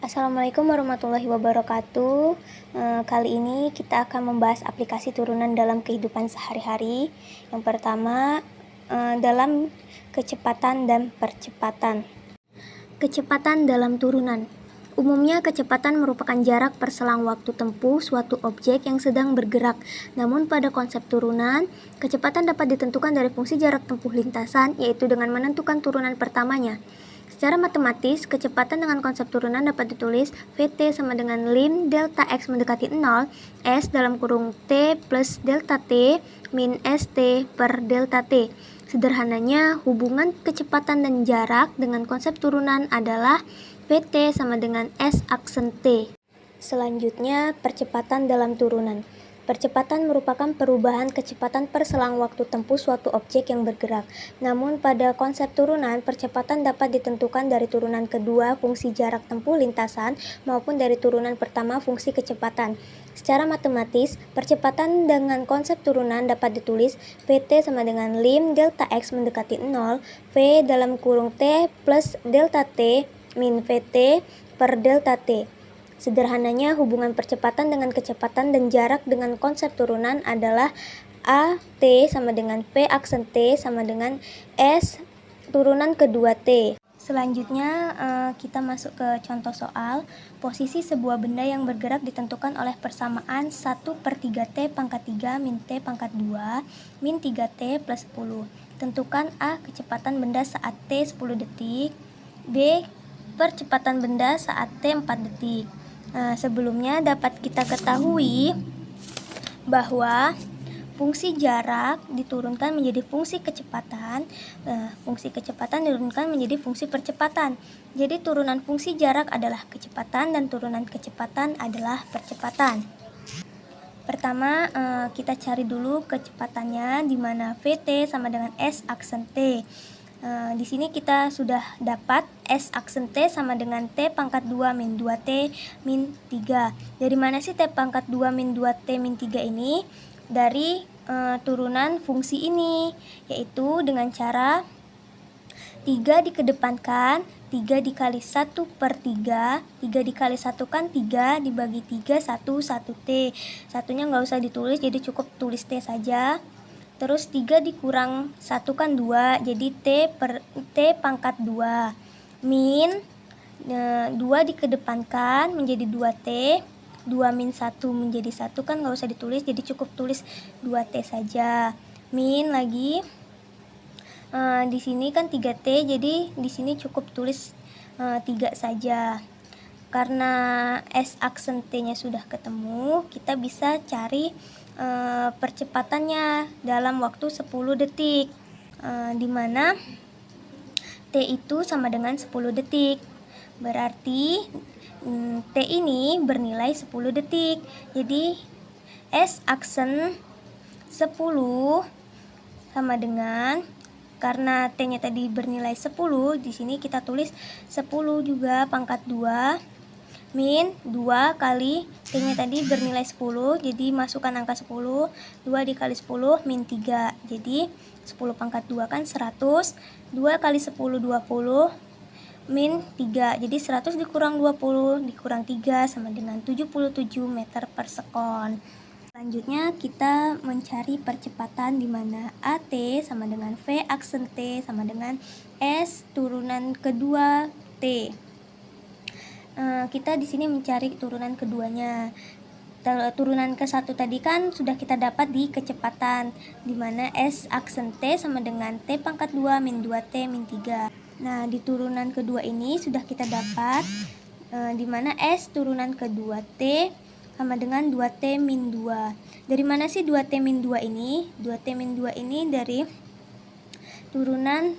Assalamualaikum warahmatullahi wabarakatuh. Kali ini kita akan membahas aplikasi turunan dalam kehidupan sehari-hari. Yang pertama, dalam kecepatan dan percepatan. Kecepatan dalam turunan. Umumnya kecepatan merupakan jarak perselang waktu tempuh suatu objek yang sedang bergerak. Namun pada konsep turunan, kecepatan dapat ditentukan dari fungsi jarak tempuh lintasan, yaitu dengan menentukan turunan pertamanya. Secara matematis, kecepatan dengan konsep turunan dapat ditulis Vt sama dengan lim delta x mendekati 0, S dalam kurung T plus delta T min St per delta T. Sederhananya, hubungan kecepatan dan jarak dengan konsep turunan adalah Vt sama dengan S aksen T. Selanjutnya, percepatan dalam turunan. Percepatan merupakan perubahan kecepatan perselang waktu tempuh suatu objek yang bergerak. Namun pada konsep turunan, percepatan dapat ditentukan dari turunan kedua fungsi jarak tempuh lintasan maupun dari turunan pertama fungsi kecepatan. Secara matematis, percepatan dengan konsep turunan dapat ditulis Vt sama dengan lim delta x mendekati 0, V dalam kurung T plus delta T min Vt per delta T. Sederhananya, hubungan percepatan dengan kecepatan dan jarak dengan konsep turunan adalah AT sama dengan P aksen T sama dengan S turunan kedua T. Selanjutnya kita masuk ke contoh soal. Posisi sebuah benda yang bergerak ditentukan oleh persamaan 1/3T pangkat 3 min T pangkat 2 min 3T plus 10. Tentukan A. Kecepatan benda saat T 10 detik, B. Percepatan benda saat T 4 detik. Sebelumnya dapat kita ketahui bahwa fungsi jarak diturunkan menjadi fungsi kecepatan, fungsi kecepatan diturunkan menjadi fungsi percepatan. Jadi turunan fungsi jarak adalah kecepatan dan turunan kecepatan adalah percepatan. Pertama, kita cari dulu kecepatannya, di mana Vt sama dengan S aksen T. Di sini kita sudah dapat S aksen T sama dengan T pangkat 2 min 2T min 3. Dari mana sih T pangkat 2 min 2T min 3 ini? Dari turunan fungsi ini, yaitu dengan cara 3 dikedepankan, 3 dikali 1/3, 3 dikali 1 kan 3, dibagi 3, 1T. Satunya nggak usah ditulis, jadi cukup tulis T saja. Terus 3 dikurang 1 kan 2, jadi T pangkat 2 min 2 dikedepankan menjadi 2T, 2 min 1 menjadi 1 kan nggak usah ditulis, jadi cukup tulis 2T saja. Min lagi, di sini kan 3T, jadi di sini cukup tulis 3 saja. Karena S aksen T-nya sudah ketemu, kita bisa cari percepatannya dalam waktu 10 detik, di mana T itu sama dengan 10 detik. Berarti T ini bernilai 10 detik. Jadi S aksen 10 sama dengan, karena T-nya tadi bernilai 10, di sini kita tulis 10 juga pangkat 2 min 2 kali T-nya tadi bernilai 10, jadi masukkan angka 10, 2 dikali 10 min 3, jadi 10 pangkat 2 kan 100, 2 kali 10 20 min 3, jadi 100 dikurang 20 dikurang 3 sama dengan 77 meter per sekon. Selanjutnya kita mencari percepatan, di mana AT sama dengan V aksen T sama dengan S turunan kedua T. Kita di sini mencari turunan keduanya. Turunan ke satu tadi kan sudah kita dapat di kecepatan, di mana S aksen T sama dengan T pangkat 2 min 2T min 3. Nah, di turunan kedua ini sudah kita dapat di mana S turunan kedua T sama dengan 2T min 2. Dari mana sih 2T min 2 ini? 2T min 2 ini dari turunan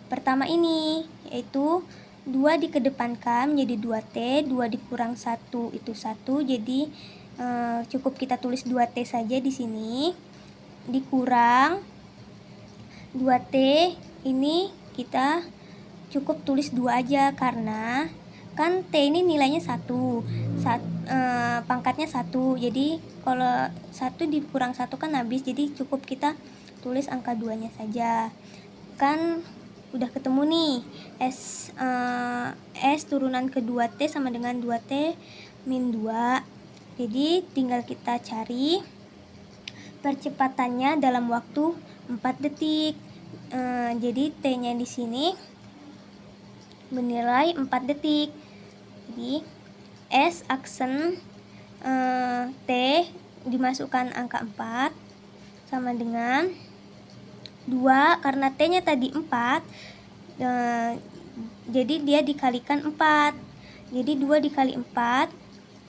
pertama ini, yaitu 2 dikedepankan menjadi 2T, 2 dikurang 1 itu 1, jadi cukup kita tulis 2T saja di sini, dikurang 2T ini kita cukup tulis 2 aja, karena kan T ini nilainya 1, pangkatnya 1, jadi kalau 1 dikurang 1 kan habis, jadi cukup kita tulis angka 2 nya saja. Kan udah ketemu nih. S turunan kedua T sama dengan 2T min 2. Jadi tinggal kita cari percepatannya dalam waktu 4 detik. Jadi T-nya di sini bernilai 4 detik. Jadi S aksen T dimasukkan angka 4 sama dengan 2, karena T-nya tadi 4, jadi dia dikalikan 4. Jadi 2 dikali 4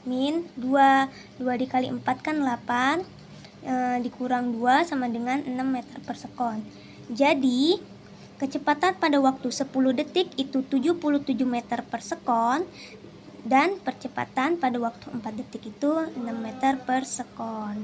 min 2. 2 dikali 4 kan 8, dikurang 2 sama dengan 6 meter per sekon. Jadi kecepatan pada waktu 10 detik itu 77 meter per sekon, dan percepatan pada waktu 4 detik itu 6 meter per sekon.